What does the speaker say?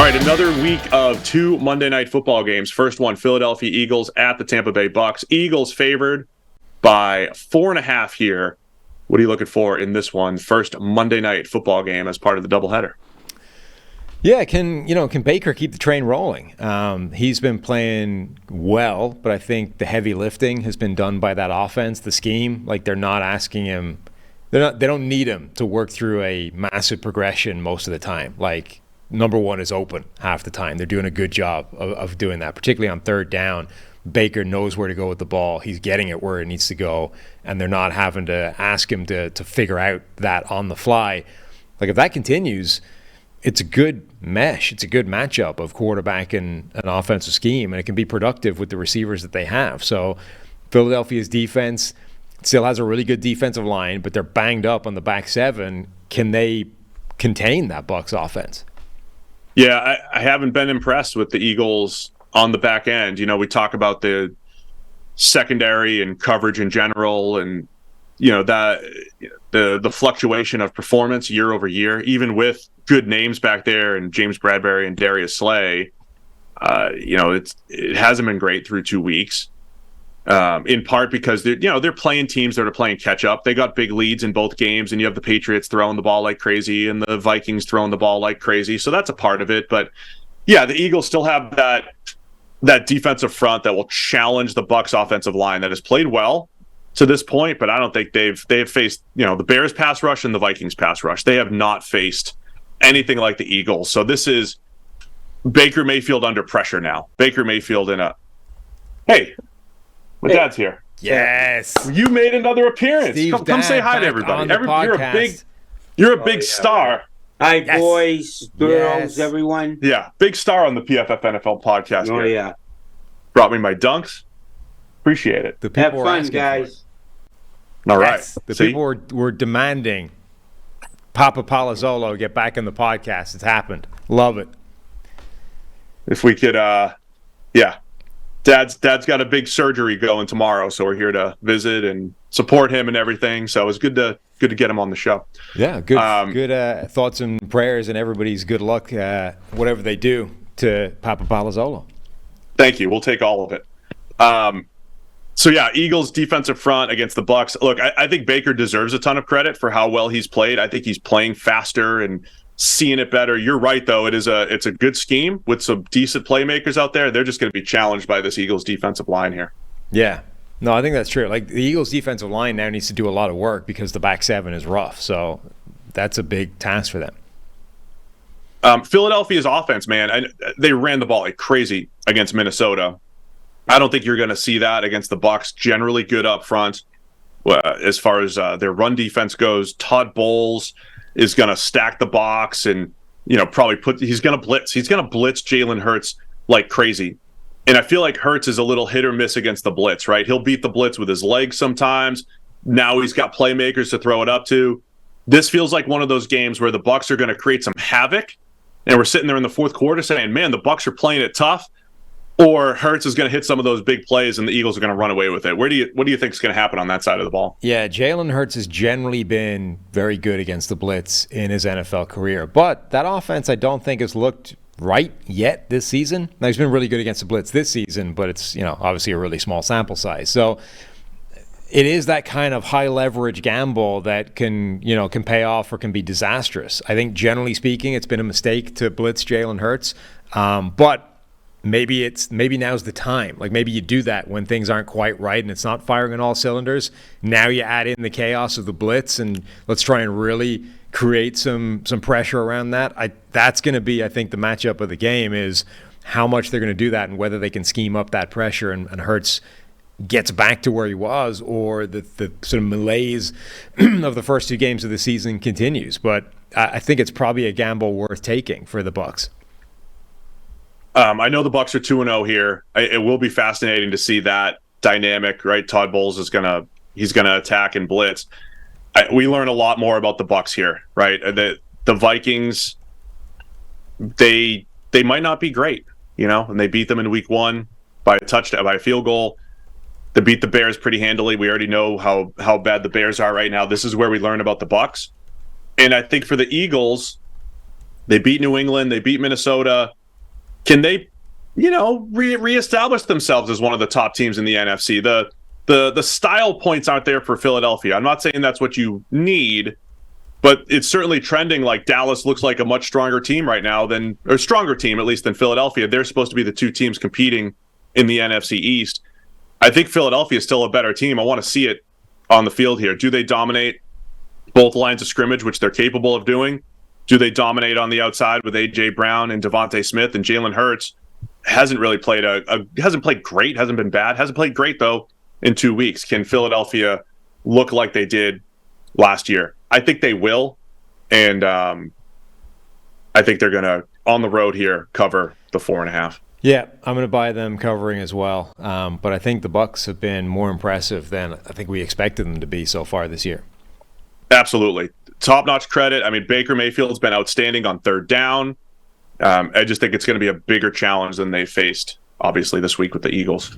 right, another week of two Monday Night Football games. First one, Philadelphia Eagles at the Tampa Bay Bucks. Eagles favored by 4.5 here. What are you looking for in this one? First Monday Night Football game as part of the doubleheader. Yeah, can Baker keep the train rolling? He's been playing well, but I think the heavy lifting has been done by that offense, the scheme. Like, they're not asking him, they don't need him to work through a massive progression most of the time. Like, number one is open half the time. They're doing a good job of doing that, particularly on third down. Baker knows where to go with the ball. He's getting it where it needs to go, and they're not having to ask him to figure out that on the fly. Like, if that continues, it's a good mesh. It's a good matchup of quarterback and an offensive scheme, and it can be productive with the receivers that they have. So Philadelphia's defense still has a really good defensive line, but they're banged up on the back seven. Can they contain that Bucs offense? Yeah, I haven't been impressed with the Eagles on the back end. You know, we talk about the secondary and coverage in general, and that the fluctuation of performance year over year, even with good names back there and James Bradbury and Darius Slay. It hasn't been great through 2 weeks. In part because they're playing teams that are playing catch up. They got big leads in both games, and you have the Patriots throwing the ball like crazy and the Vikings throwing the ball like crazy. So that's a part of it. But yeah, the Eagles still have that defensive front that will challenge the Bucs offensive line that has played well to this point, but I don't think they've faced the Bears pass rush and the Vikings pass rush. They have not faced anything like the Eagles. So this is Baker Mayfield under pressure now. Baker Mayfield hey. My dad's here. Yes. You made another appearance. Come say hi to everybody. You're a big star. Hi, boys, girls, everyone. Yeah, big star on the PFF NFL podcast. Oh, yeah. Brought me my dunks. Appreciate it. The people Have fun, guys. All right. Yes. The people were demanding Papa Palazzolo get back in the podcast. It's happened. Love it. If we could, Dad's got a big surgery going tomorrow, so we're here to visit and support him and everything. So it's good to get him on the show. Yeah, good thoughts and prayers, and everybody's good luck, whatever they do, to Papa Palazzolo. Thank you. We'll take all of it. So yeah, Eagles defensive front against the Bucs. Look, I think Baker deserves a ton of credit for how well he's played. I think he's playing faster and seeing it better. You're right, though. It's a good scheme with some decent playmakers out there. They're just going to be challenged by this Eagles defensive line here. Yeah. No, I think that's true. Like, the Eagles defensive line now needs to do a lot of work because the back seven is rough. So that's a big task for them. Philadelphia's offense, man, they ran the ball like crazy against Minnesota. I don't think you're going to see that against the Bucs. Generally good up front. As far as their run defense goes, Todd Bowles is going to stack the box and probably he's going to blitz. He's going to blitz Jalen Hurts like crazy. And I feel like Hurts is a little hit or miss against the blitz, right? He'll beat the blitz with his legs sometimes. Now he's got playmakers to throw it up to. This feels like one of those games where the Bucs are going to create some havoc, and we're sitting there in the fourth quarter saying, man, the Bucs are playing it tough. Or Hurts is going to hit some of those big plays and the Eagles are going to run away with it. What do you think is going to happen on that side of the ball? Yeah, Jalen Hurts has generally been very good against the blitz in his NFL career. But that offense I don't think has looked right yet this season. Now, he's been really good against the blitz this season, but it's obviously a really small sample size. So it is that kind of high leverage gamble that can pay off or can be disastrous. I think generally speaking, it's been a mistake to blitz Jalen Hurts. But maybe now's the time. Like, maybe you do that when things aren't quite right and it's not firing on all cylinders. Now you add in the chaos of the blitz and let's try and really create some pressure around that. That's going to be, I think, the matchup of the game is how much they're going to do that and whether they can scheme up that pressure and Hurts gets back to where he was, or the sort of malaise of the first two games of the season continues. But I think it's probably a gamble worth taking for the Bucs. I know the Bucs are 2-0 here. It will be fascinating to see that dynamic, right? Todd Bowles is gonna attack and blitz. We learn a lot more about the Bucs here, right? The Vikings, they might not be great, and they beat them in week 1 by a touchdown, by a field goal. They beat the Bears pretty handily. We already know how bad the Bears are right now. This is where we learn about the Bucs. And I think for the Eagles, They beat New England. They beat Minnesota. Can they, reestablish themselves as one of the top teams in the NFC? The style points aren't there for Philadelphia. I'm not saying that's what you need, but it's certainly trending like Dallas looks like a much stronger team right now or stronger team at least than Philadelphia. They're supposed to be the two teams competing in the NFC East. I think Philadelphia is still a better team. I want to see it on the field here. Do they dominate both lines of scrimmage, which they're capable of doing? Do they dominate on the outside with A.J. Brown and Devontae Smith? And Jalen Hurts hasn't really played hasn't played great, hasn't been bad, hasn't played great though in 2 weeks. Can Philadelphia look like they did last year? I think they will, and I think they're going to, on the road here, cover the 4.5. Yeah, I'm going to buy them covering as well. But I think the Bucs have been more impressive than I think we expected them to be so far this year. Absolutely. Top-notch credit. I mean, Baker Mayfield's been outstanding on third down. I just think it's going to be a bigger challenge than they faced, obviously, this week with the Eagles.